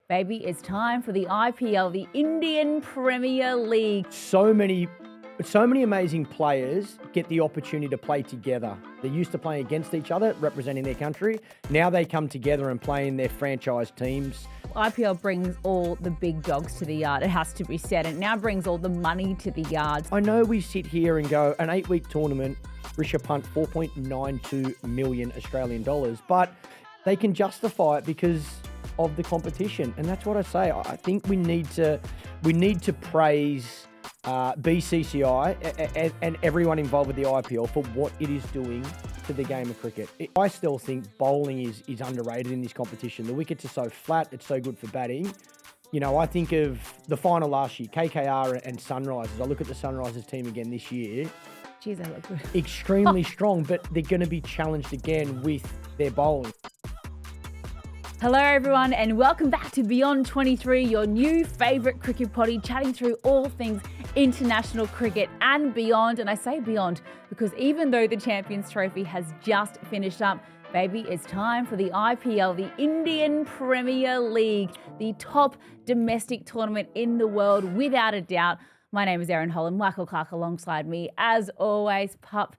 Baby, it's time for the IPL, the Indian Premier League. So many amazing players get the opportunity to play together. They're used to playing against each other, representing their country. Now they come together and play in their franchise teams. IPL brings all the big dogs to the yard. It has to be said. It now brings all the money to the yards. I know we sit here and go, an 8-week tournament, Rishabh Pant, 4.92 million Australian dollars, but they can justify it because of the competition. And that's what I say. I think we need to praise BCCI and everyone involved with the IPL for what it is doing to the game of cricket. I still think bowling is underrated in this competition. The wickets are so flat, it's so good for batting. You know, I think of the final last year, KKR and Sunrisers. I look at the Sunrisers team again this year. Jeez, they look good. Extremely strong, but they're going to be challenged again with their bowling. Hello everyone and welcome back to Beyond 23, your new favourite cricket potty, chatting through all things international cricket and beyond. And I say beyond because even though the Champions Trophy has just finished up, baby, it's time for the IPL, the Indian Premier League, the top domestic tournament in the world without a doubt. My name is Erin Holland, Michael Clarke alongside me. As always, pup,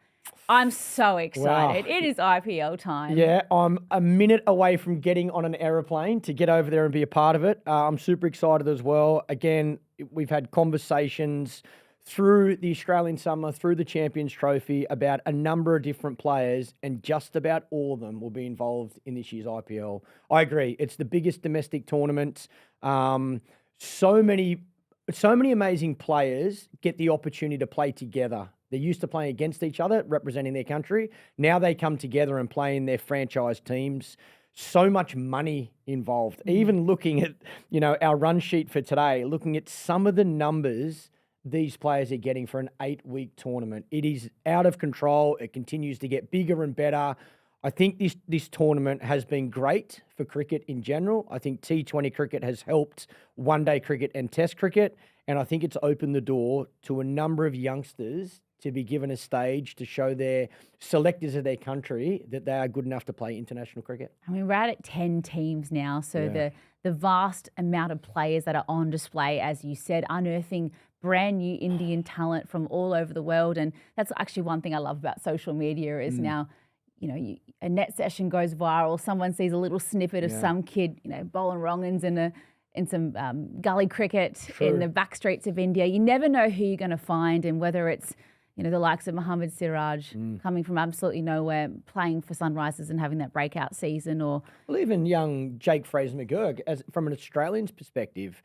I'm so excited. Wow. It is IPL time. Yeah, I'm a minute away from getting on an aeroplane to get over there and be a part of it. I'm super excited as well. Again, we've had conversations through the Australian summer, through the Champions Trophy about a number of different players, and just about all of them will be involved in this year's IPL. I agree. It's the biggest domestic tournament. So many amazing players get the opportunity to play together. They're used to playing against each other, representing their country. Now they come together and play in their franchise teams. So much money involved. Even looking at, our run sheet for today, looking at some of the numbers these players are getting for an 8-week tournament. It is out of control. It continues to get bigger and better. I think this tournament has been great for cricket in general. I think T20 cricket has helped one-day cricket and test cricket. And I think it's opened the door to a number of youngsters to be given a stage to show their selectors of their country that they are good enough to play international cricket. I mean, we're at 10 teams now, so the vast amount of players that are on display, as you said, unearthing brand new Indian talent from all over the world. And that's actually one thing I love about social media is now, a net session goes viral, someone sees a little snippet of some kid, bowling wrong-uns in some gully cricket in the back streets of India. You never know who you're going to find, and whether it's the likes of Mohammad Siraj coming from absolutely nowhere, playing for Sunrisers and having that breakout season, or even young Jake Fraser-McGurk, from an Australian's perspective,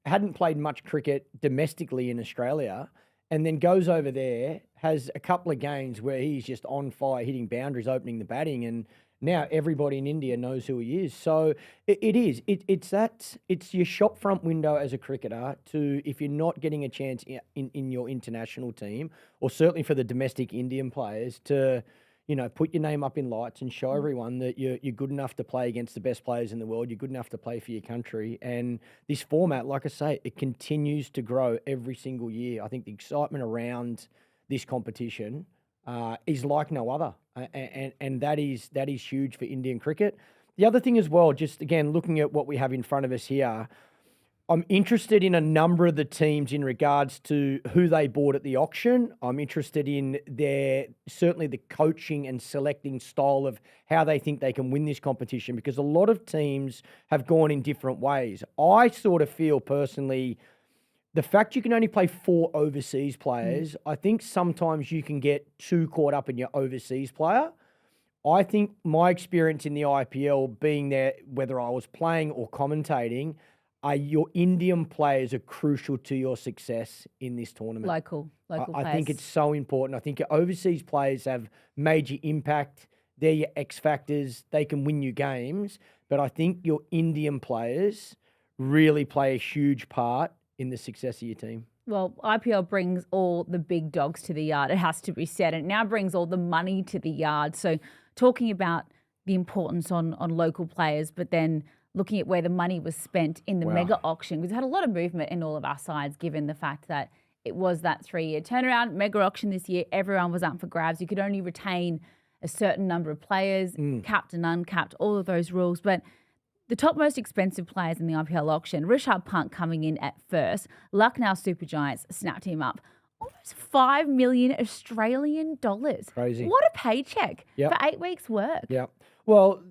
hadn't played much cricket domestically in Australia, and then goes over there, has a couple of games where he's just on fire, hitting boundaries, opening the batting, and now everybody in India knows who he is. So it's your shop front window as a cricketer to, if you're not getting a chance in your international team, or certainly for the domestic Indian players, to put your name up in lights and show everyone that you're good enough to play against the best players in the world. You're good enough to play for your country. And this format, like I say, it continues to grow every single year. I think the excitement around this competition is like no other. And that is huge for Indian cricket. The other thing as well, just again, looking at what we have in front of us here, I'm interested in a number of the teams in regards to who they bought at the auction. I'm interested in certainly the coaching and selecting style of how they think they can win this competition, because a lot of teams have gone in different ways. I sort of feel personally, the fact you can only play 4 overseas players, I think sometimes you can get too caught up in your overseas player. I think my experience in the IPL, being there, whether I was playing or commentating, your Indian players are crucial to your success in this tournament. Local players. I think it's so important. I think your overseas players have major impact. They're your X factors. They can win you games. But I think your Indian players really play a huge part in the success of your team. Well, IPL brings all the big dogs to the yard. It has to be said. And it now brings all the money to the yard. So talking about the importance on local players, but then looking at where the money was spent in the mega auction. We've had a lot of movement in all of our sides, given the fact that it was that 3-year turnaround. Mega auction this year, everyone was up for grabs. You could only retain a certain number of players, capped and uncapped, all of those rules. But the top most expensive players in the IPL auction, Rishabh Pant coming in at first. Lucknow Super Giants snapped him up. Almost 5 million Australian dollars. Crazy. What a paycheck for 8 weeks' work. Yeah. Well,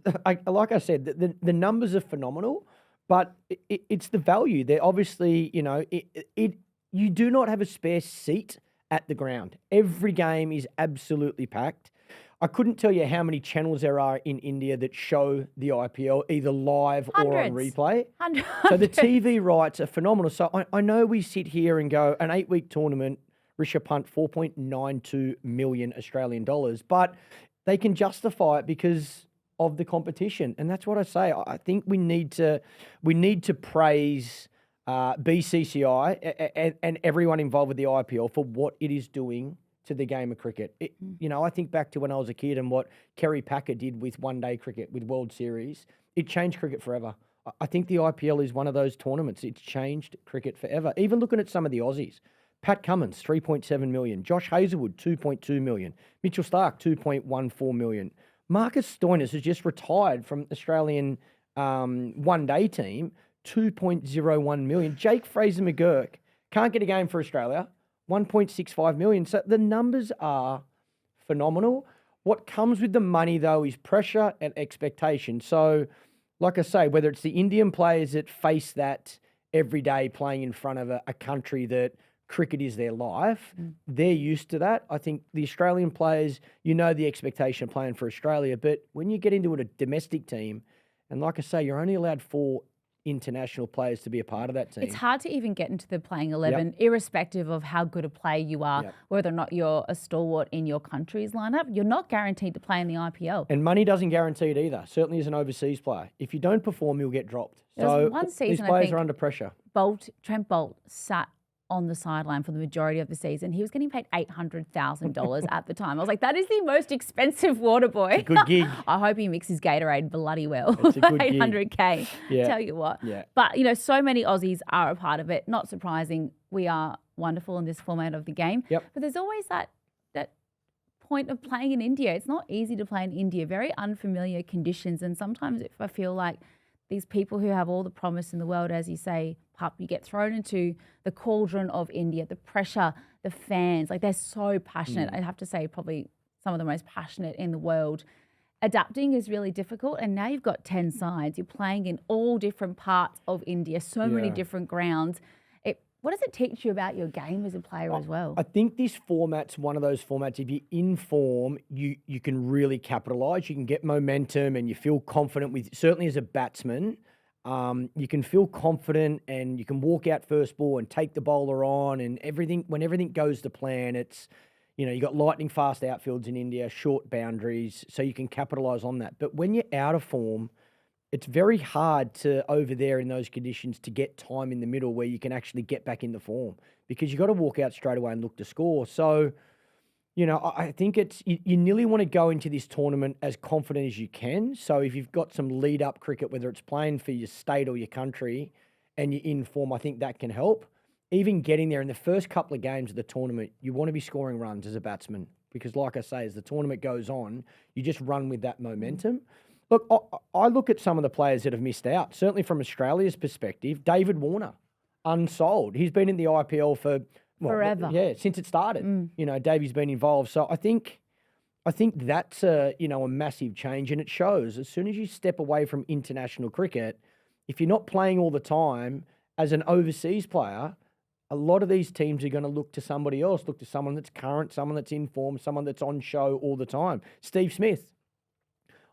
like I said, the numbers are phenomenal, but it's the value. They're obviously, you do not have a spare seat at the ground. Every game is absolutely packed. I couldn't tell you how many channels there are in India that show the IPL either live or on replay. Hundreds. So the TV rights are phenomenal. So I know we sit here and go, an 8-week tournament, Rishabh Pant, 4.92 million Australian dollars, but they can justify it because of the competition. And that's what I say. I think we need to praise BCCI and everyone involved with the IPL for what it is doing to the game of cricket. I think back to when I was a kid and what Kerry Packer did with one-day cricket, with World Series. It changed cricket forever. I think the IPL is one of those tournaments. It's changed cricket forever. Even looking at some of the Aussies. Pat Cummins, 3.7 million. Josh Hazlewood, 2.2 million. Mitchell Starc, 2.14 million. Marcus Stoinis has just retired from Australian one-day team, 2.01 million. Jake Fraser-McGurk can't get a game for Australia, 1.65 million. So the numbers are phenomenal. What comes with the money, though, is pressure and expectation. So, like I say, whether it's the Indian players that face that every day playing in front of a country that cricket is their life, they're used to that. I think the Australian players, the expectation of playing for Australia, but when you get into a domestic team, and like I say, you're only allowed 4 international players to be a part of that team. It's hard to even get into the playing 11, irrespective of how good a player you are, whether or not you're a stalwart in your country's lineup. You're not guaranteed to play in the IPL. And money doesn't guarantee it either, certainly as an overseas player. If you don't perform, you'll get dropped. There's one season, these players are under pressure. Trent Bolt sat on the sideline for the majority of the season. He was getting paid $800,000 at the time. I was like, that is the most expensive water boy. It's a good gig. I hope he mixes Gatorade bloody well. It's a good gig. $800K. Yeah. Tell you what. Yeah. But, so many Aussies are a part of it. Not surprising. We are wonderful in this format of the game. Yep. But there's always that point of playing in India. It's not easy to play in India. Very unfamiliar conditions. And sometimes if I feel like these people who have all the promise in the world, as you say, Pup, you get thrown into the cauldron of India, the pressure, the fans, like they're so passionate. I have to say probably some of the most passionate in the world. Adapting is really difficult. And now you've got 10 sides. You're playing in all different parts of India, so many different grounds. What does it teach you about your game as a player as well? I think this format's one of those formats, if you're in form, you can really capitalise. You can get momentum and you feel confident with, certainly as a batsman, you can feel confident and you can walk out first ball and take the bowler on and everything. When everything goes to plan, it's, you got lightning fast outfields in India, short boundaries, so you can capitalise on that. But when you're out of form, it's very hard to, over there in those conditions, to get time in the middle where you can actually get back into form because you've got to walk out straight away and look to score. So, I think you nearly want to go into this tournament as confident as you can. So if you've got some lead-up cricket, whether it's playing for your state or your country, and you're in form, I think that can help. Even getting there in the first couple of games of the tournament, you want to be scoring runs as a batsman because, like I say, as the tournament goes on, you just run with that momentum. Look, I look at some of the players that have missed out, certainly from Australia's perspective. David Warner, unsold. He's been in the IPL for forever. Yeah, since it started. Davey's been involved. So I think that's a massive change, and it shows as soon as you step away from international cricket, if you're not playing all the time as an overseas player, a lot of these teams are going to look to somebody else, look to someone that's current, someone that's in form, someone that's on show all the time. Steve Smith.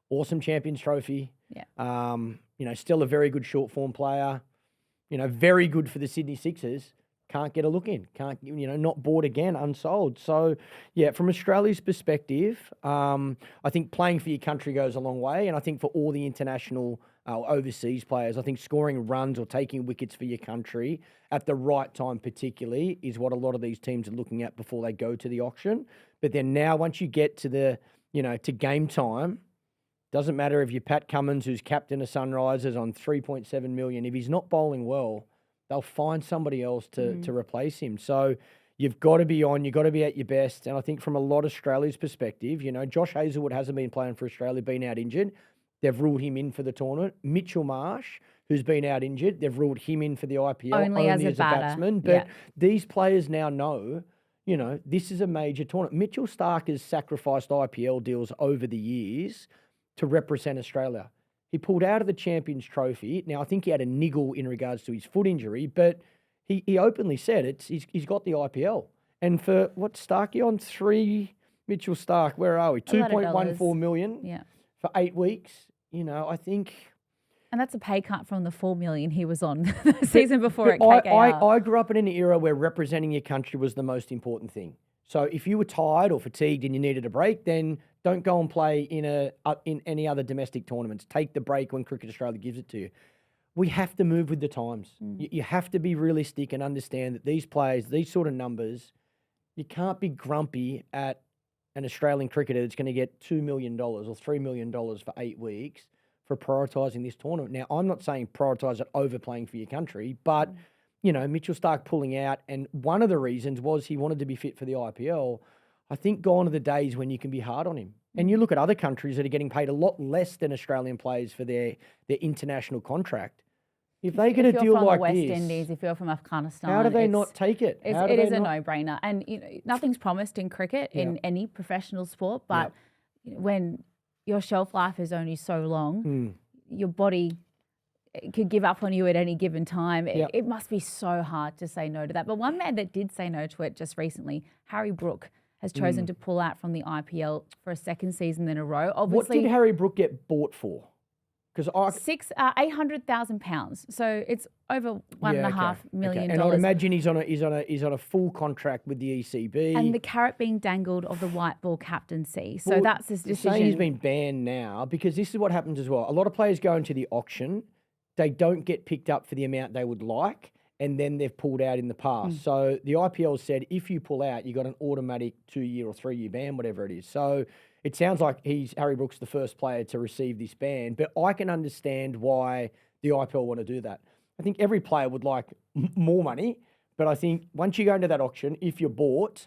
Awesome Champions Trophy. Yeah. Still a very good short form player. Very good for the Sydney Sixers. Can't get a look in. Can't, not bought again, unsold. So, yeah, from Australia's perspective, I think playing for your country goes a long way. And I think for all the international overseas players, I think scoring runs or taking wickets for your country at the right time particularly is what a lot of these teams are looking at before they go to the auction. But then now once you get to the, to game time, doesn't matter if you're Pat Cummins, who's captain of Sunrisers on 3.7 million. If he's not bowling well, they'll find somebody else to replace him. So you've got to be on. You've got to be at your best. And I think from a lot of Australia's perspective, Josh Hazlewood hasn't been playing for Australia, been out injured. they've ruled him in for the tournament. Mitchell Marsh, who's been out injured, they've ruled him in for the IPL Only as a batter. batsman. But these players now know, you know, this is a major tournament. Mitchell Starc has sacrificed IPL deals over the years to represent Australia. He pulled out of the Champions Trophy. Now, I think he had a niggle in regards to his foot injury, but he openly said he's got the IPL. And for what Stark you on? Mitchell Starc, where are we? 2.14 million for 8 weeks. You know, I think. And that's a pay cut from the 4 million he was on the season before at KKR. I grew up in an era where representing your country was the most important thing. So if you were tired or fatigued and you needed a break, then don't go and play in any other domestic tournaments. Take the break when Cricket Australia gives it to you. We have to move with the times. You have to be realistic and understand that these players, these sort of numbers, you can't be grumpy at an Australian cricketer that's going to get $2 million or $3 million for 8 weeks for prioritising this tournament. Now, I'm not saying prioritise it over playing for your country, but, you know, Mitchell Starc pulling out, and one of the reasons was he wanted to be fit for the IPL. I think gone are the days when you can be hard on him. And you look at other countries that are getting paid a lot less than Australian players for their international contract. If they get a deal like West this, Indies, if you're from Afghanistan, how do they not take it? It is a no-brainer. And you know, nothing's promised in cricket, in any professional sport, but when your shelf life is only so long, your body could give up on you at any given time. It must be so hard to say no to that. But one man that did say no to it just recently, Harry Brook, has chosen to pull out from the IPL for a second season in a row. Obviously, what did Harry Brook get bought for? Because £800,000. So it's over $1.5 million. And I'd imagine he's on a full contract with the ECB. And the carrot being dangled of the white ball captaincy. So that's his decision. Saying he's been banned now, because this is what happens as well. A lot of players go into the auction, they don't get picked up for the amount they would like, and then they've pulled out in the past. So the IPL said if you pull out, you got an automatic 2-year or 3-year ban, whatever it is. So it sounds like Harry Brook's the first player to receive this ban, but I can understand why the IPL want to do that. I think every player would like more money, but I think once you go into that auction, if you're bought,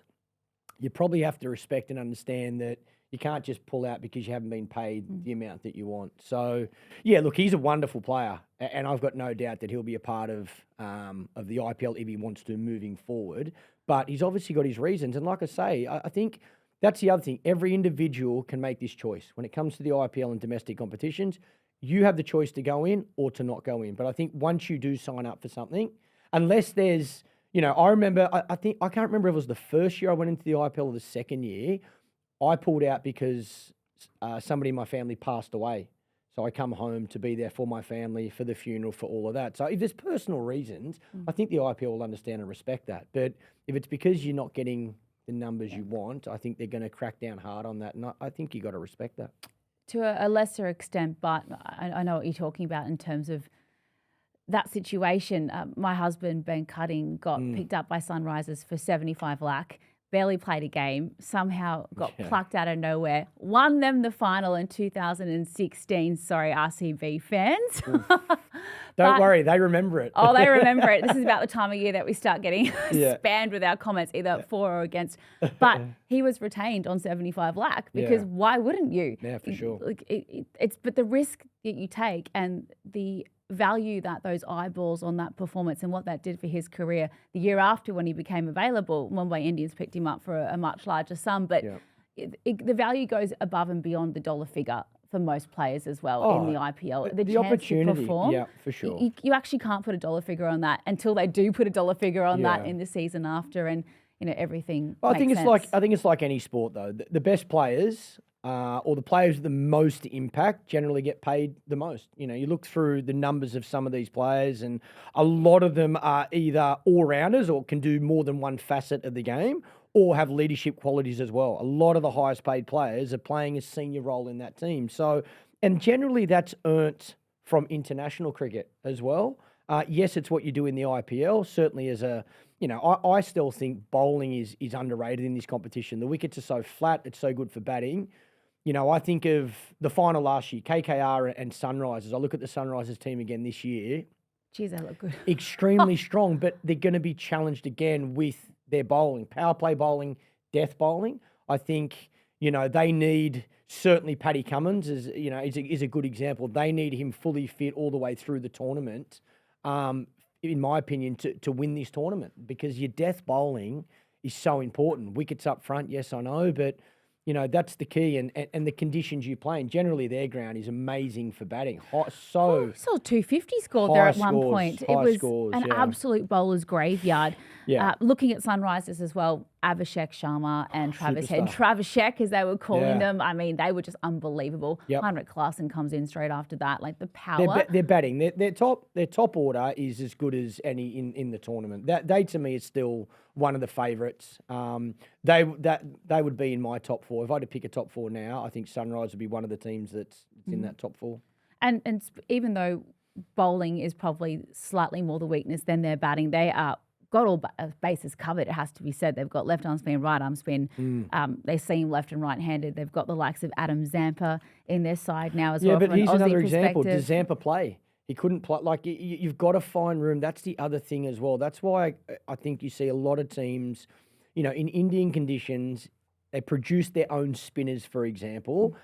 you probably have to respect and understand that you can't just pull out because you haven't been paid the amount that you want. So, yeah, look, he's a wonderful player, and I've got no doubt that he'll be a part of the IPL if he wants to moving forward. But he's obviously got his reasons, and like I say, I think that's the other thing. Every individual can make this choice. When it comes to the IPL and domestic competitions, you have the choice to go in or to not go in. But I think once you do sign up for something, unless there's, you know, I remember, I can't remember if it was the first year I went into the IPL or the second year, I pulled out because somebody in my family passed away. So I come home to be there for my family, for the funeral, for all of that. So if there's personal reasons, I think the IPL will understand and respect that. But if it's because you're not getting the numbers you want, I think they're going to crack down hard on that. And I think you've got to respect that. To a lesser extent, but I know what you're talking about in terms of that situation. My husband, Ben Cutting, got picked up by Sunrisers for 75 lakh. Barely played a game, somehow got plucked out of nowhere, won them the final in 2016. Sorry, RCB fans. Don't worry, they remember it. Oh, they remember it. This is about the time of year that we start getting spammed with our comments, either for or against. But he was retained on 75 lakh because why wouldn't you? Yeah, for sure. But the risk that you take and the value that those eyeballs on that performance and what that did for his career the year after when he became available, Mumbai Indians picked him up for a much larger sum. But the value goes above and beyond the dollar figure for most players as well in the IPL. The chance opportunity, to perform, for sure. You actually can't put a dollar figure on that until they do put a dollar figure on that in the season after, and you know everything. I think it's like any sport though. The best players. Or the players with the most impact generally get paid the most. You know, you look through the numbers of some of these players, and a lot of them are either all-rounders or can do more than one facet of the game, or have leadership qualities as well. A lot of the highest paid players are playing a senior role in that team. So, and generally that's earned from international cricket as well. Yes, it's what you do in the IPL. Certainly as a, you know, I still think bowling is underrated in this competition. The wickets are so flat, it's so good for batting. You know, I think of the final last year, KKR and Sunrisers. I look at the Sunrisers team again this year. Geez, they look good. Extremely strong, but they're going to be challenged again with their bowling. Power play bowling, death bowling. I think, You know, they need certainly Paddy Cummins is a good example. They need him fully fit all the way through the tournament, in my opinion, to win this tournament, because your death bowling is so important. Wickets up front, yes, I know, but you know, that's the key, and the conditions you play in. Generally, their ground is amazing for batting. I saw 250 scored there at one point. It was an absolute bowler's graveyard. Yeah. Looking at sunrisers as well, Abhishek Sharma and Travis Head. Travis Sheck, as they were calling them. I mean, they were just unbelievable. Heinrich Klaasen comes in straight after that. Like the power. They're batting. Their top order is as good as any in the tournament. They to me is still one of the favourites. They would be in my top four. If I had to pick a top four now, I think Sunrise would be one of the teams that's in that top four. And even though bowling is probably slightly more the weakness than their batting, they are got all bases covered, it has to be said. They've got left arm spin, right arm spin. They seam left and right-handed. They've got the likes of Adam Zampa in their side now as well. Yeah, but here's another example. Does Zampa play? He couldn't play. Like, you've got to find room. That's the other thing as well. That's why I think you see a lot of teams, you know, in Indian conditions, they produce their own spinners, for example.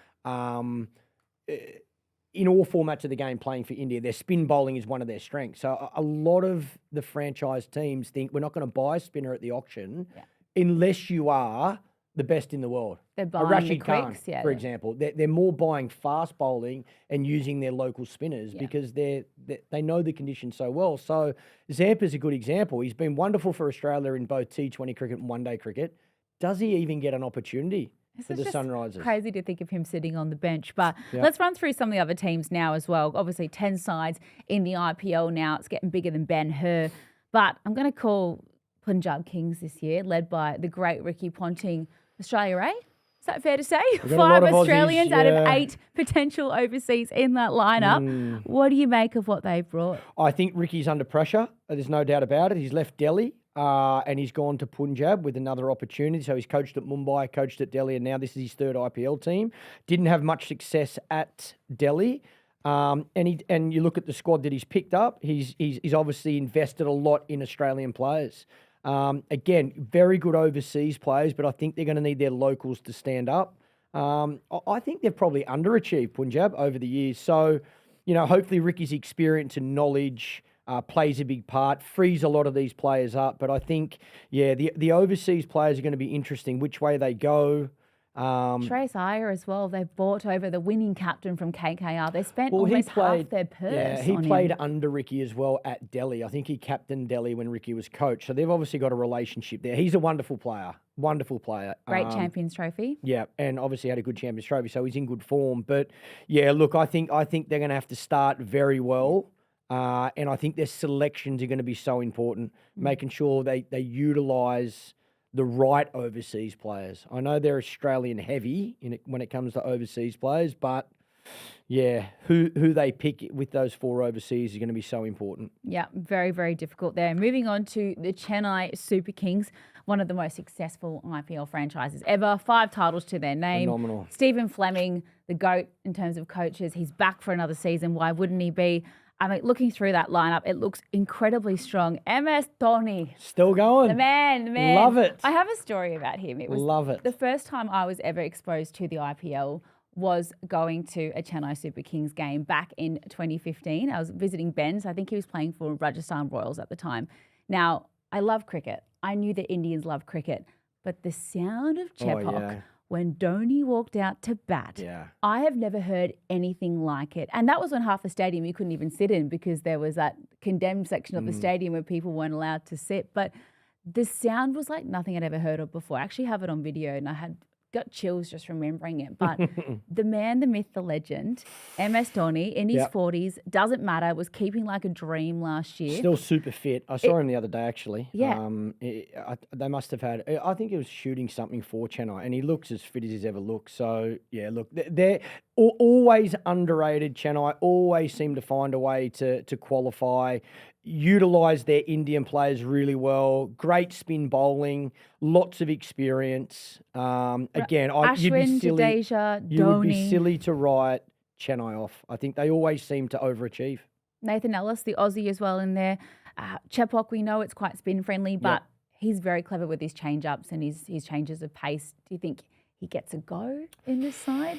In all formats of the game playing for India, their spin bowling is one of their strengths. So a lot of the franchise teams think we're not going to buy a spinner at the auction unless you are the best in the world. They're buying the quicks, for example. They're more buying fast bowling and using their local spinners because they know the conditions so well. So Zampa's a good example. He's been wonderful for Australia in both T20 cricket and one-day cricket. Does he even get an opportunity for the Sunrisers? Crazy to think of him sitting on the bench. But let's run through some of the other teams now as well. Obviously, 10 sides in the IPL now. It's getting bigger than Ben-Hur. But I'm going to call Punjab Kings this year, led by the great Ricky Ponting, Australia, eh? Is that fair to say? 5 Australians out of 8 potential overseas in that lineup. What do you make of what they've brought? I think Ricky's under pressure. There's no doubt about it. He's left Delhi. And he's gone to Punjab with another opportunity. So he's coached at Mumbai, coached at Delhi, and now this is his 3rd IPL team. Didn't have much success at Delhi. And you look at the squad that he's picked up, he's obviously invested a lot in Australian players. Again, very good overseas players, but I think they're going to need their locals to stand up. I think they've probably underachieved Punjab over the years. So, you know, hopefully Ricky's experience and knowledge plays a big part, frees a lot of these players up. But I think, the overseas players are going to be interesting, which way they go. Trace Iyer as well. They've bought over the winning captain from KKR. They spent almost half their purse. Yeah, he played under Ricky as well at Delhi. I think he captained Delhi when Ricky was coach. So they've obviously got a relationship there. He's a wonderful player. Wonderful player. Great Champions Trophy. Yeah, and obviously had a good Champions Trophy, so he's in good form. But yeah, look, I think they're going to have to start very well. And I think their selections are going to be so important, making sure they utilise the right overseas players. I know they're Australian heavy when it comes to overseas players, but yeah, who they pick with those 4 overseas is going to be so important. Yeah, very, very difficult there. Moving on to the Chennai Super Kings, one of the most successful IPL franchises ever. 5 titles to their name. Phenomenal. Stephen Fleming, the GOAT in terms of coaches. He's back for another season. Why wouldn't he be? I mean, looking through that lineup, it looks incredibly strong. MS Dhoni. Still going. The man. Love it. I have a story about him. Love it. The first time I was ever exposed to the IPL was going to a Chennai Super Kings game back in 2015. I was visiting Ben's. I think he was playing for Rajasthan Royals at the time. Now, I love cricket. I knew the Indians love cricket. But the sound of Chepauk when Dhoni walked out to bat, I have never heard anything like it. And that was when half the stadium you couldn't even sit in because there was that condemned section of the stadium where people weren't allowed to sit. But the sound was like nothing I'd ever heard of before. I actually have it on video and I got chills just remembering it. But the man, the myth, the legend, MS Dhoni in his 40s, doesn't matter, was keeping like a dream last year. Still super fit. I saw him the other day, actually. Yeah. They must have had, I think he was shooting something for Chennai, and he looks as fit as he's ever looked. So, yeah, look, they're always underrated. Chennai always seem to find a way to qualify, utilise their Indian players really well, great spin bowling, lots of experience. Again, you'd be silly to write Chennai off. I think they always seem to overachieve. Nathan Ellis, the Aussie as well in there. Chepauk, we know it's quite spin friendly, but he's very clever with his change-ups and his changes of pace. Do you think he gets a go in this side?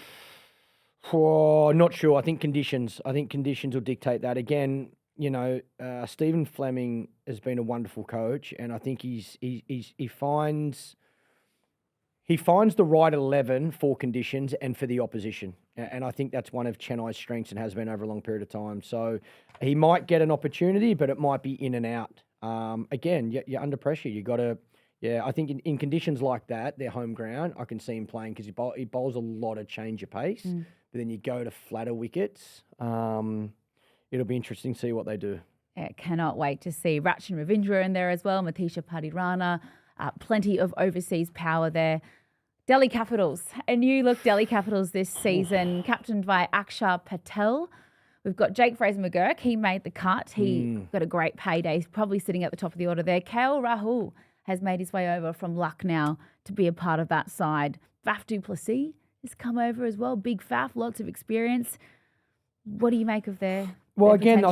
Oh, not sure. I think conditions will dictate that. Again, Stephen Fleming has been a wonderful coach, and I think he finds the right 11 for conditions and for the opposition. And I think that's one of Chennai's strengths and has been over a long period of time. So he might get an opportunity, but it might be in and out. Again, you're under pressure. You got to, I think in conditions like that, their home ground, I can see him playing because he bowls a lot of change of pace. But then you go to flatter wickets. It'll be interesting to see what they do. Yeah, cannot wait to see Rachin Ravindra in there as well, Matisha Padirana, plenty of overseas power there. Delhi Capitals, a new look Delhi Capitals this season, captained by Akshar Patel. We've got Jake Fraser-McGurk. He made the cut. He got a great payday. He's probably sitting at the top of the order there. KL Rahul has made his way over from Lucknow to be a part of that side. Faf du Plessis has come over as well. Big Faf, lots of experience. What do you make of their again, potential?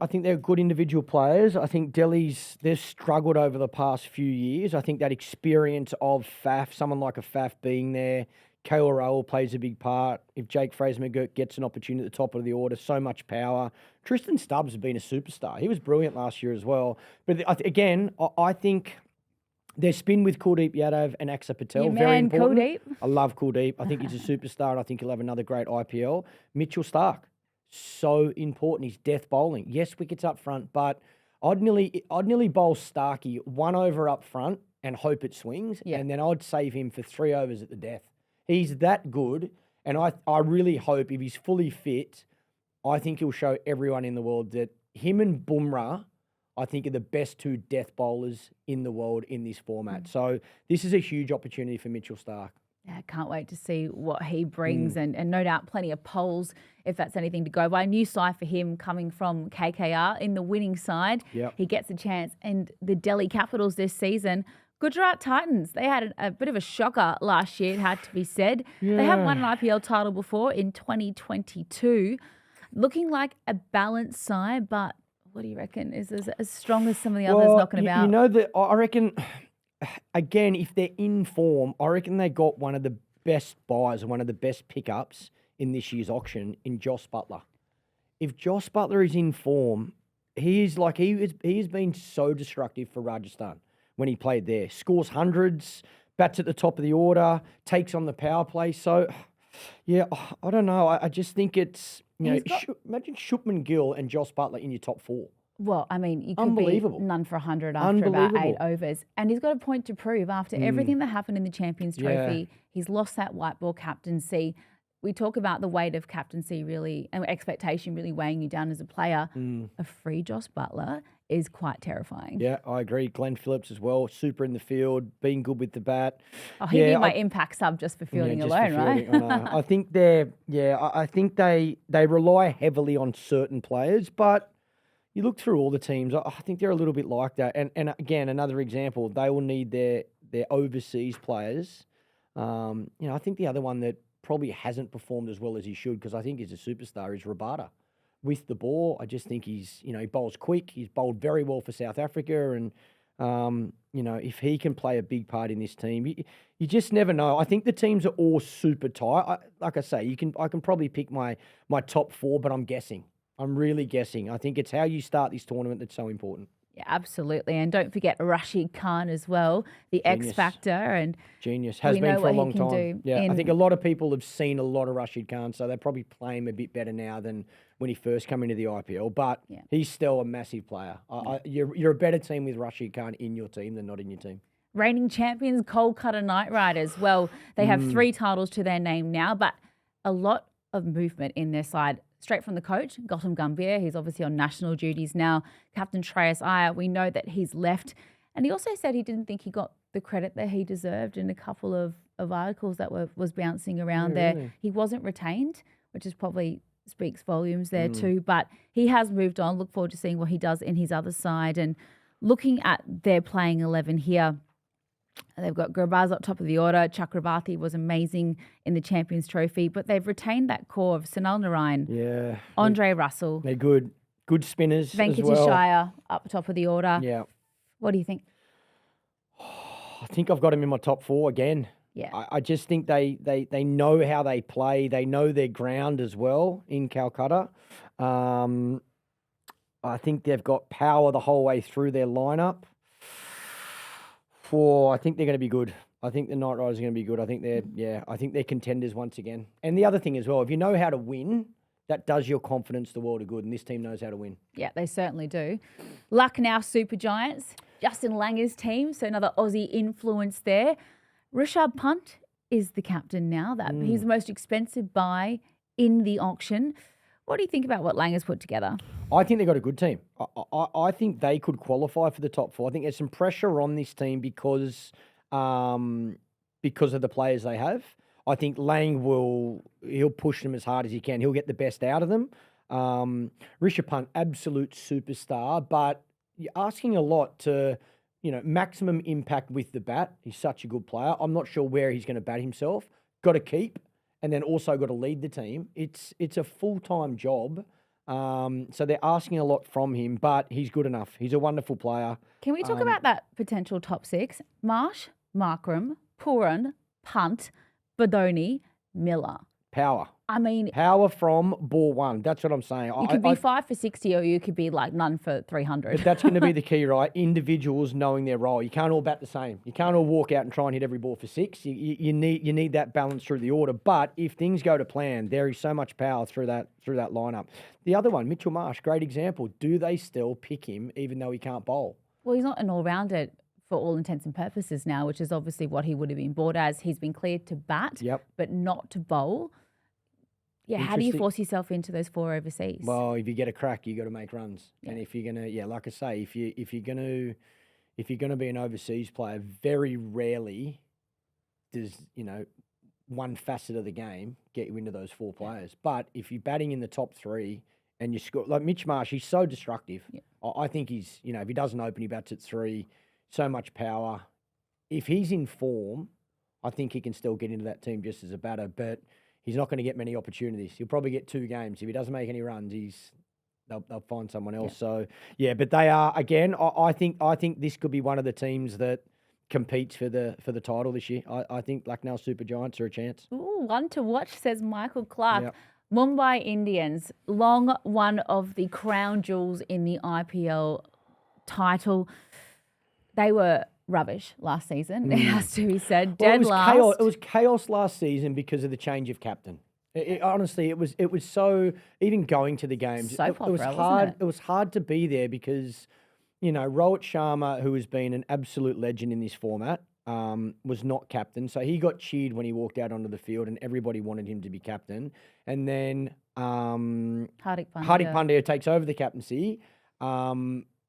I think they're good individual players. I think they've struggled over the past few years. I think that experience of Faf, someone like a Faf being there, KL Rahul plays a big part. If Jake Fraser-McGurk gets an opportunity at the top of the order, so much power. Tristan Stubbs has been a superstar. He was brilliant last year as well. But I think their spin with Kuldeep Yadav and Akshar Patel, very important. Kuldeep. I love Kuldeep. I think he's a superstar, and I think he'll have another great IPL. Mitchell Starc, so important. He's death bowling. Yes, wickets up front, but I'd nearly bowl Starkey 1 over up front and hope it swings, and then I'd save him for 3 overs at the death. He's that good, and I really hope if he's fully fit, I think he'll show everyone in the world that him and Bumrah, I think, are the best 2 death bowlers in the world in this format. So this is a huge opportunity for Mitchell Starc. Yeah, can't wait to see what he brings, and no doubt plenty of polls if that's anything to go by. New side for him coming from KKR in the winning side. Yep. He gets a chance. And the Delhi Capitals this season, Gujarat Titans, they had a bit of a shocker last year, it had to be said. Yeah. They haven't won an IPL title before in 2022. Looking like a balanced side, but what do you reckon? Is it as strong as some of the others knocking about? I reckon, again, if they're in form, I reckon they got one of the best buys and one of the best pickups in this year's auction in Jos Buttler. If Jos Buttler is in form, he's been so destructive for Rajasthan when he played there. Scores hundreds, bats at the top of the order, takes on the power play. So, yeah, I don't know. I just think it's, imagine Shubman Gill and Jos Buttler in your top 4. Well, I mean, you could be none for 100 after about 8 overs. And he's got a point to prove after everything that happened in the Champions Trophy. He's lost that white ball captaincy. We talk about the weight of captaincy really and expectation really weighing you down as a player. A free Jos Buttler is quite terrifying. Yeah, I agree. Glenn Phillips as well, super in the field, being good with the bat. Oh, he'd be my impact sub just for fielding alone, right? I think I think they rely heavily on certain players, but you look through all the teams, I think they're a little bit like that. And again, another example, they will need their overseas players. I think the other one that probably hasn't performed as well as he should, because I think he's a superstar, is Rabada. With the ball, I just think he bowls quick. He's bowled very well for South Africa, and if he can play a big part in this team, you just never know. I think the teams are all super tight. Like I say, I can probably pick my top 4, but I'm guessing. I'm really guessing. I think it's how you start this tournament that's so important. Yeah, absolutely. And don't forget Rashid Khan as well, the X Factor. And genius. Has been for a long time. Yeah, I think a lot of people have seen a lot of Rashid Khan, so they probably play him a bit better now than when he first came into the IPL. But he's still a massive player. You're a better team with Rashid Khan in your team than not in your team. Reigning champions, Kolkata Knight Riders. Well, they have 3 titles to their name now, but a lot of movement in their side. Straight from the coach, Gautam Gambhir. He's obviously on national duties now. Captain Shreyas Iyer, we know that he's left. And he also said he didn't think he got the credit that he deserved in a couple of articles that was bouncing around there. Really? He wasn't retained, which is probably speaks volumes there too. But he has moved on. Look forward to seeing what he does in his other side. And looking at their playing 11 here, they've got Gurbaz up top of the order. Chakravarti was amazing in the Champions Trophy, but they've retained that core of Sunil Narayan, Andre Russell. They're good spinners Venkatesh as well. Iyer up top of the order. Yeah. What do you think? I think I've got him in my top 4 again. Yeah. I just think they know how they play. They know their ground as well in Calcutta. I think they've got power the whole way through their lineup. I think they're going to be good. I think the Knight Riders are going to be good. I think they're contenders once again. And the other thing as well, if you know how to win, that does your confidence the world of good. And this team knows how to win. Yeah, they certainly do. Lucknow Super Giants, Justin Langer's team, so another Aussie influence there. Rishabh Pant is the captain now. He's the most expensive buy in the auction. What do you think about what Langer's put together? I think they've got a good team. I think they could qualify for the top 4. I think there's some pressure on this team because of the players they have. I think Lang he'll push them as hard as he can. He'll get the best out of them. Rishabh Pant, absolute superstar, but you're asking a lot to, maximum impact with the bat. He's such a good player. I'm not sure where he's going to bat himself. Got to keep, and then also got to lead the team. It's a full-time job. So they're asking a lot from him, but he's good enough. He's a wonderful player. Can we talk about that potential top 6? Marsh, Markram, Pooran, Punt, Bodoni, Miller. Power. I mean, power from ball one. That's what I'm saying. You could be 5 for 60 or you could be like none for 300. But that's going to be the key, right? Individuals knowing their role. You can't all bat the same. You can't all walk out and try and hit every ball for 6. You need that balance through the order. But if things go to plan, there is so much power through that lineup. The other one, Mitchell Marsh, great example. Do they still pick him even though he can't bowl? Well, he's not an all-rounder for all intents and purposes now, which is obviously what he would have been bought as. He's been cleared to bat, but not to bowl. Yeah, how do you force yourself into those 4 overseas? Well, if you get a crack, you got to make runs. And if you're gonna, like I say, if you're gonna be an overseas player, very rarely does one facet of the game get you into those 4 players. But if you're batting in the top 3 and you score, like Mitch Marsh, he's so destructive. I think he's, if he doesn't open, he bats at 3. So much power. If he's in form, I think he can still get into that team just as a batter, but he's not going to get many opportunities. He'll probably get 2 games. If he doesn't make any runs, they'll find someone else. So but they are, again, I think this could be one of the teams that competes for the title this year. I think Lucknow Super Giants are a chance. Ooh, one to watch, says Michael Clarke. Yep. Mumbai Indians, long one of the crown jewels in the IPL title. They were rubbish last season, it has to be said. Dead last. Chaos. It was chaos last season because of the change of captain. Honestly, it was so, even going to the games, it was hard. Wasn't it? It was hard to be there because, Rohit Sharma, who has been an absolute legend in this format, was not captain. So he got cheered when he walked out onto the field and everybody wanted him to be captain. And then Hardik Pandya takes over the captaincy.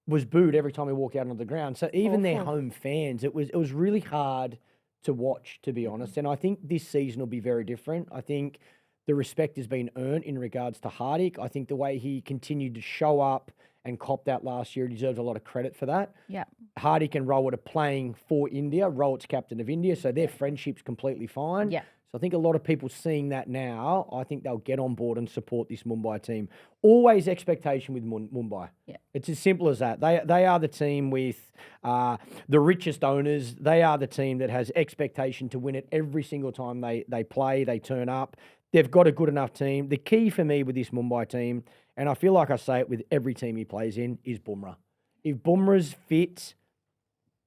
Was booed every time he walked out onto the ground. So even their home fans, it was really hard to watch, to be honest. And I think this season will be very different. I think the respect has been earned in regards to Hardik. I think the way he continued to show up and copped out last year, he deserves a lot of credit for that. Yeah. Hardik and Rohit are playing for India. Rohit's captain of India, so their friendship's completely fine. Yeah. So I think a lot of people seeing that now, I think they'll get on board and support this Mumbai team. Always expectation with Mumbai. Yeah. It's as simple as that. They are the team with the richest owners. They are the team that has expectation to win it every single time they play, they turn up. They've got a good enough team. The key for me with this Mumbai team, and I feel like I say it with every team he plays in, is Bumrah. If Bumrah's fit,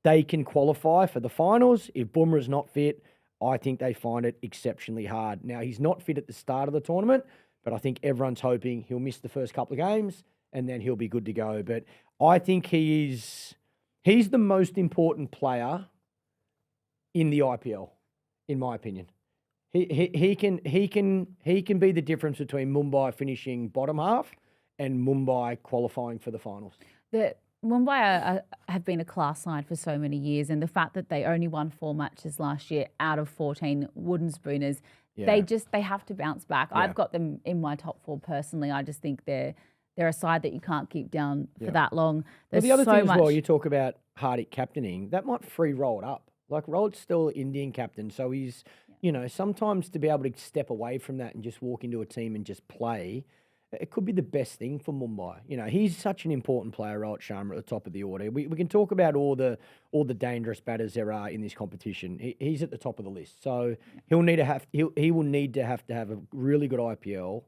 they can qualify for the finals. If Bumrah's not fit, I think they find it exceptionally hard. Now, he's not fit at the start of the tournament, but I think everyone's hoping he'll miss the first couple of games and then he'll be good to go. But I think he's the most important player in the IPL, in my opinion. He can be the difference between Mumbai finishing bottom half and Mumbai qualifying for the finals. Mumbai have been a class side for so many years, and the fact that they only won 4 matches last year out of 14 wooden spooners, they have to bounce back. I've got them in my top 4 personally. I just think they're a side that you can't keep down for that long. There's the other thing as well, you talk about Hardik captaining, that might free Rohit up. Like Rohit's still Indian captain, so he's, sometimes to be able to step away from that and just walk into a team and just play, it could be the best thing for Mumbai. You know, he's such an important player, Rohit Sharma, at the top of the order. We can talk about all the dangerous batters there are in this competition. He's at the top of the list, so he will need to have a really good IPL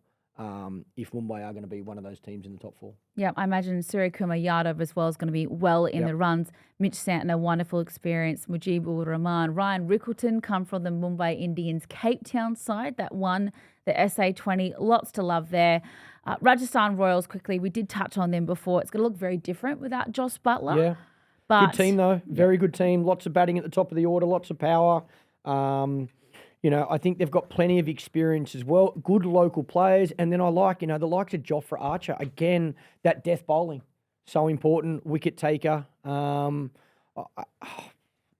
if Mumbai are going to be one of those teams in the top 4. Yeah, I imagine Suryakumar Yadav as well is going to be well in the runs. Mitch Santner, wonderful experience. Mujibur Rahman, Ryan Rickleton come from the Mumbai Indians Cape Town side that won the SA20. Lots to love there. Rajasthan Royals, quickly, we did touch on them before. It's going to look very different without Joss Buttler. Yeah, but good team though. Very good team. Lots of batting at the top of the order. Lots of power. You know, I think they've got plenty of experience as well. Good local players. And then I like, the likes of Jofra Archer. Again, that death bowling. So important. Wicket taker.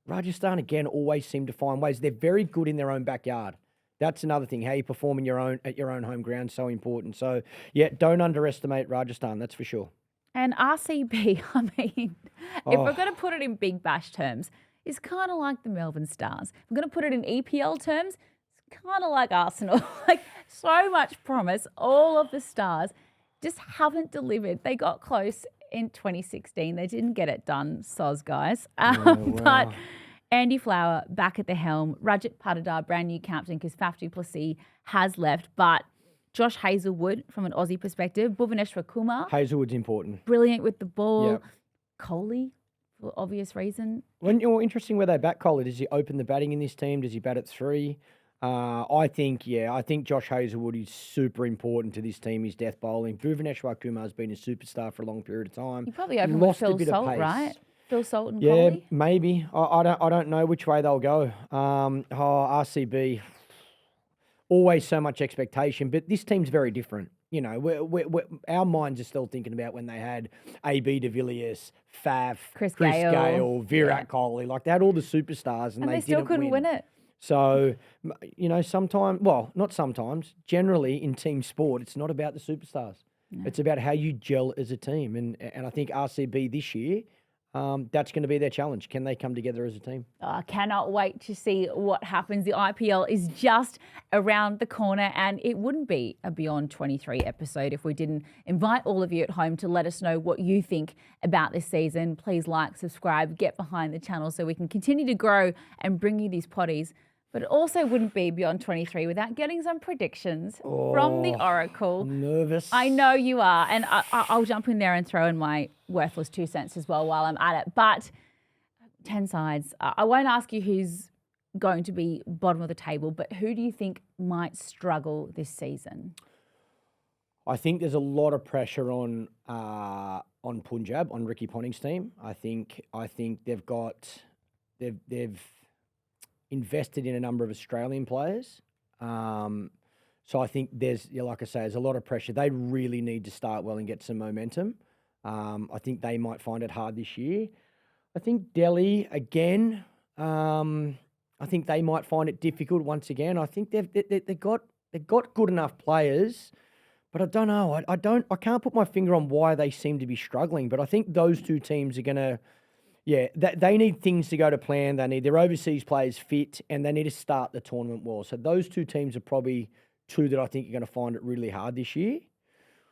Rajasthan, again, always seem to find ways. They're very good in their own backyard. That's another thing. How you perform at your own home ground, so important. So, yeah, don't underestimate Rajasthan. That's for sure. And RCB, I mean, if we're going to put it in Big Bash terms, it's kind of like the Melbourne Stars. If we're going to put it in EPL terms, it's kind of like Arsenal. Like, so much promise. All of the stars just haven't delivered. They got close in 2016. They didn't get it done, soz guys. But Andy Flower back at the helm. Rajat Patidar, brand new captain because Faf du Plessis has left. But Josh Hazlewood, from an Aussie perspective. Bhuvaneshwar Kumar. Hazlewood's important. Brilliant with the ball. Yep. Kohli, for obvious reason. Interesting where they bat Kohli. Does he open the batting in this team? Does he bat at 3? I think Josh Hazlewood is super important to this team. His death bowling. Bhuvaneshwar Kumar has been a superstar for a long period of time. You probably open with Phil Salt, right? Phil Salt and Kohli? Maybe. I don't know which way they'll go. RCB, always so much expectation, but this team's very different. You know, our minds are still thinking about when they had AB de Villiers, Faf, Chris Gayle, Virat Kohli. Like, they had all the superstars and they still couldn't win it. So, you know, not sometimes, generally in team sport, it's not about the superstars. No. It's about how you gel as a team. And I think RCB this year, that's going to be their challenge. Can they come together as a team? I cannot wait to see what happens. The IPL is just around the corner, and it wouldn't be a Beyond 23 episode if we didn't invite all of you at home to let us know what you think about this season. Please like, subscribe, get behind the channel so we can continue to grow and bring you these potties. But it also wouldn't be Beyond 23 without getting some predictions from the Oracle. I'm nervous. I know you are. And I'll jump in there and throw in my worthless 2 cents as well while I'm at it. But 10 sides. I won't ask you who's going to be bottom of the table, but who do you think might struggle this season? I think there's a lot of pressure on Punjab, on Ricky Ponting's team. I think they've invested in a number of Australian players. So I think like I say, there's a lot of pressure. They really need to start well and get some momentum. I think they might find it hard this year. I think Delhi, again, I think they might find it difficult once again. I think they've got good enough players, but I don't know. I can't put my finger on why they seem to be struggling, but I think those two teams are going to, they need things to go to plan. They need their overseas players fit, and they need to start the tournament well. So those two teams are probably two that I think are going to find it really hard this year.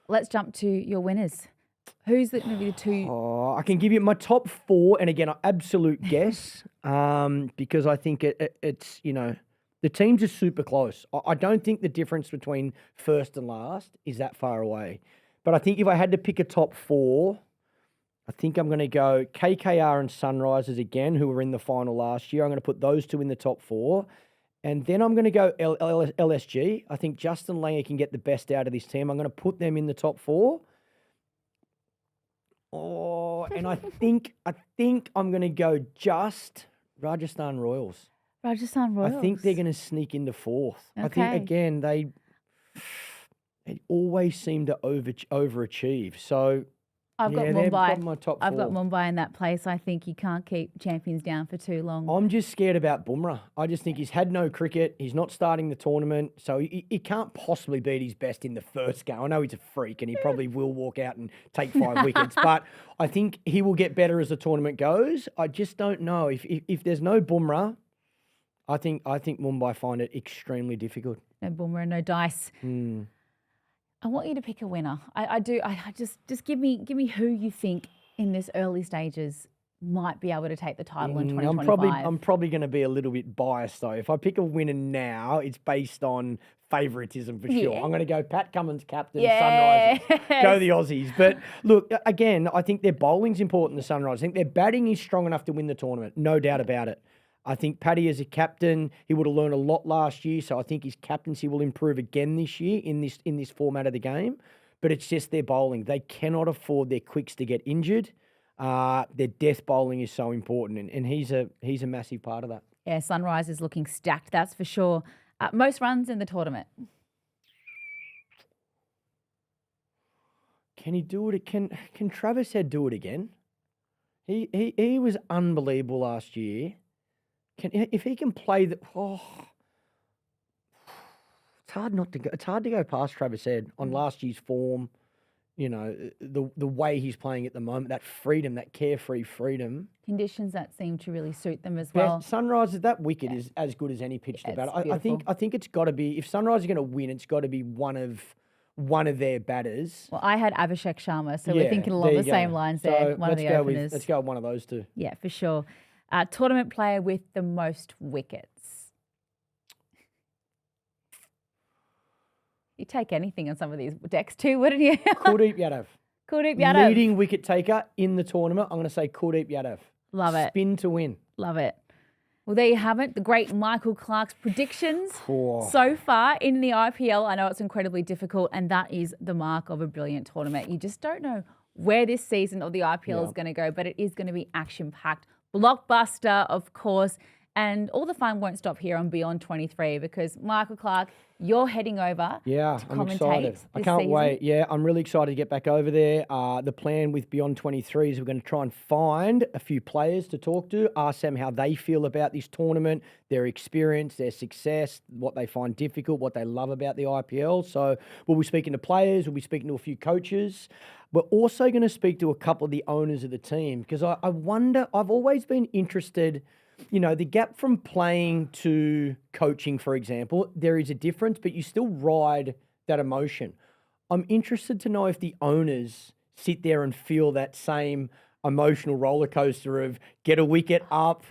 Let's jump to your winners. Who's going to be the two? I can give you my top 4, and again, an absolute guess, because I think it's, the teams are super close. I don't think the difference between first and last is that far away. But I think if I had to pick a top 4, I think I'm going to go KKR and Sunrisers again, who were in the final last year. I'm going to put those two in the top 4. And then I'm going to go LSG. I think Justin Langer can get the best out of this team. I'm going to put them in the top 4. And I think I'm going to go just Rajasthan Royals. Rajasthan Royals. I think they're going to sneak into 4th. Okay. I think, again, they always seem to overachieve. So I've got Mumbai. My top 4. I've got Mumbai in that place. I think you can't keep champions down for too long. I'm just scared about Bumrah. I just think he's had no cricket. He's not starting the tournament, so he can't possibly beat his best in the first game. I know he's a freak, and he probably will walk out and take 5 wickets, but I think he will get better as the tournament goes. I just don't know if there's no Bumrah. I think Mumbai find it extremely difficult. No Bumrah, no dice. I want you to pick a winner. I do. I just give me who you think in this early stages might be able to take the title in 2025. I'm probably going to be a little bit biased though. If I pick a winner now, it's based on favouritism for sure. I'm going to go Pat Cummins, captain, Sunrisers. Go the Aussies. But look, again, I think their bowling's important, the Sunrisers. I think their batting is strong enough to win the tournament. No doubt about it. I think Paddy as a captain, he would have learned a lot last year, so I think his captaincy will improve again this year in this format of the game. But it's just their bowling. They cannot afford their quicks to get injured. Their death bowling is so important, and he's a massive part of that. Yeah, Sunrise is looking stacked, that's for sure. Most runs in the tournament. Can he do it? Can Travis Head do it again? He was unbelievable last year. If he can play the it's hard not to go. It's hard to go past Travis Head on last year's form. You know, the way he's playing at the moment, that freedom, that carefree freedom. Conditions that seem to really suit them as well. Sunrisers, that wicket is as good as any pitch to bat. I think it's got to be, if Sunrisers are going to win, it's got to be one of their batters. Well, I had Abhishek Sharma, so we're thinking along the same lines there. So one of the openers. Let's go with one of those two. Yeah, for sure. Tournament player with the most wickets. You take anything on some of these decks too, wouldn't you? Kuldeep Yadav. Kuldeep Yadav. Leading wicket taker in the tournament. I'm going to say Kuldeep Yadav. Love it. Spin to win. Love it. Well, there you have it. The great Michael Clarke's predictions so far in the IPL. I know it's incredibly difficult, and that is the mark of a brilliant tournament. You just don't know where this season of the IPL is going to go, but it is going to be action-packed. Blockbuster, of course. And all the fun won't stop here on Beyond 23 because Michael Clarke, you're heading over to I'm commentate excited. I can't wait. Yeah, I'm really excited to get back over there. The plan with Beyond 23 is we're going to try and find a few players to talk to, ask them how they feel about this tournament, their experience, their success, what they find difficult, what they love about the IPL. So we'll be speaking to players, we'll be speaking to a few coaches. We're also going to speak to a couple of the owners of the team because I wonder, I've always been interested. You know, the gap from playing to coaching, for example, there is a difference, but you still ride that emotion. I'm interested to know if the owners sit there and feel that same emotional roller coaster of get a wicket up,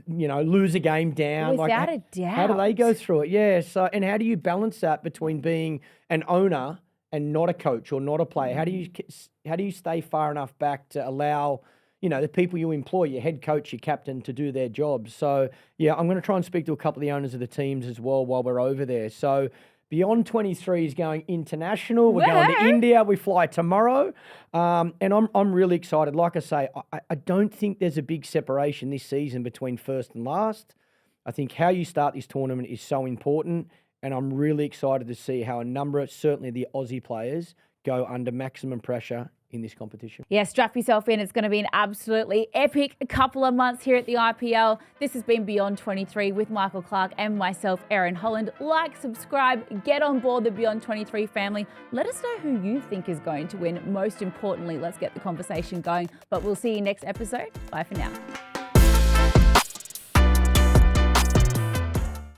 you know, lose a game down. Without a doubt. How do they go through it? Yeah. So, and how do you balance that between being an owner and not a coach or not a player? How do you stay far enough back to allow, you know, the people you employ, your head coach, your captain, to do their jobs? So, yeah, I'm going to try and speak to a couple of the owners of the teams as well while we're over there. So, Beyond 23 is going international. We're going to India. We fly tomorrow. And I'm really excited. Like I say, I don't think there's a big separation this season between first and last. I think how you start this tournament is so important. And I'm really excited to see how a number of, certainly the Aussie players, go under maximum pressure in this competition. Yeah, strap yourself in. It's going to be an absolutely epic couple of months here at the IPL. This has been Beyond 23 with Michael Clarke and myself, Erin Holland. Like, subscribe, get on board the Beyond 23 family. Let us know who you think is going to win. Most importantly, let's get the conversation going. But we'll see you next episode. Bye for now.